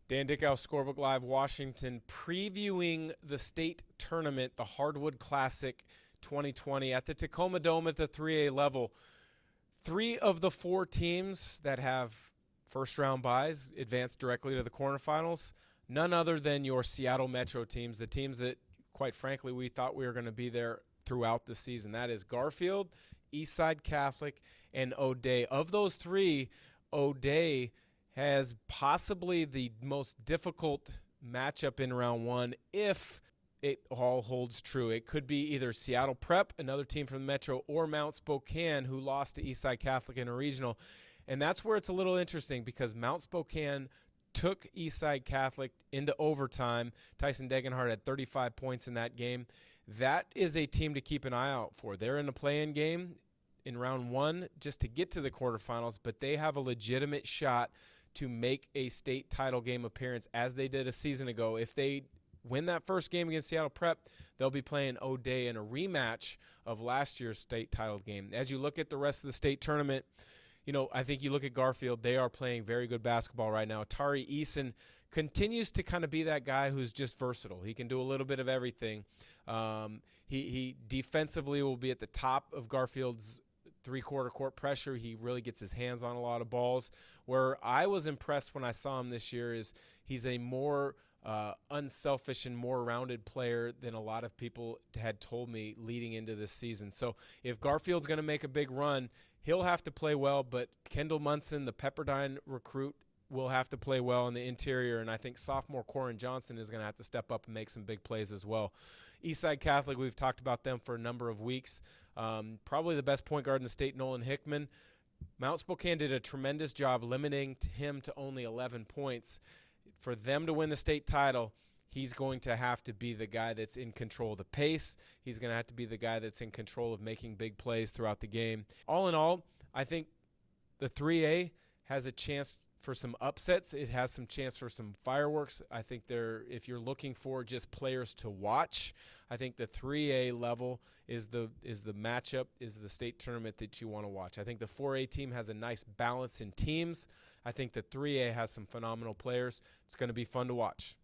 Dan Dickau, Scorebook Live, Washington, previewing the state tournament, the Hardwood Classic 2020 at the Tacoma Dome at the 3A level. 3 of the 4 teams that have first-round byes advance directly to the quarterfinals. None other than your Seattle Metro teams, the teams that, quite frankly, we thought we were going to be there throughout the season. That is Garfield, Eastside Catholic, and O'Dea. Of those 3, O'Dea has possibly the most difficult matchup in round 1 if it all holds true. It could be either Seattle Prep, another team from the Metro, or Mount Spokane, who lost to Eastside Catholic in a regional. And that's where it's a little interesting because Mount Spokane took Eastside Catholic into overtime. Tyson Degenhardt had 35 points in that game. That is a team to keep an eye out for. They're in a play-in game in round 1 just to get to the quarterfinals, but they have a legitimate shot to make a state title game appearance as they did a season ago. If they win that first game against Seattle Prep, they'll be playing O'Dea in a rematch of last year's state title game. As you look at the rest of the state tournament, I think you look at Garfield, they are playing very good basketball right now. Tari Eason continues to kind of be that guy who's just versatile. He can do a little bit of everything. He defensively will be at the top of Garfield's three-quarter court pressure. He really gets his hands on a lot of balls. Where I was impressed when I saw him this year is he's a more unselfish and more rounded player than a lot of people had told me leading into this season. So if Garfield's going to make a big run, he'll have to play well, but Kendall Munson, the Pepperdine recruit, will have to play well in the interior, and I think sophomore Corin Johnson is going to have to step up and make some big plays as well. Eastside Catholic, we've talked about them for a number of weeks. Probably the best point guard in the state, Nolan Hickman. Mount Spokane did a tremendous job limiting him to only 11 points. For them to win the state title, he's going to have to be the guy that's in control of the pace. He's going to have to be the guy that's in control of making big plays throughout the game. All in all, I think the 3A has a chance for some upsets. It has some chance for some fireworks. I think if you're looking for just players to watch, I think the 3A level is the matchup, is the state tournament that you want to watch. I think the 4A team has a nice balance in teams. I think the 3A has some phenomenal players. It's going to be fun to watch.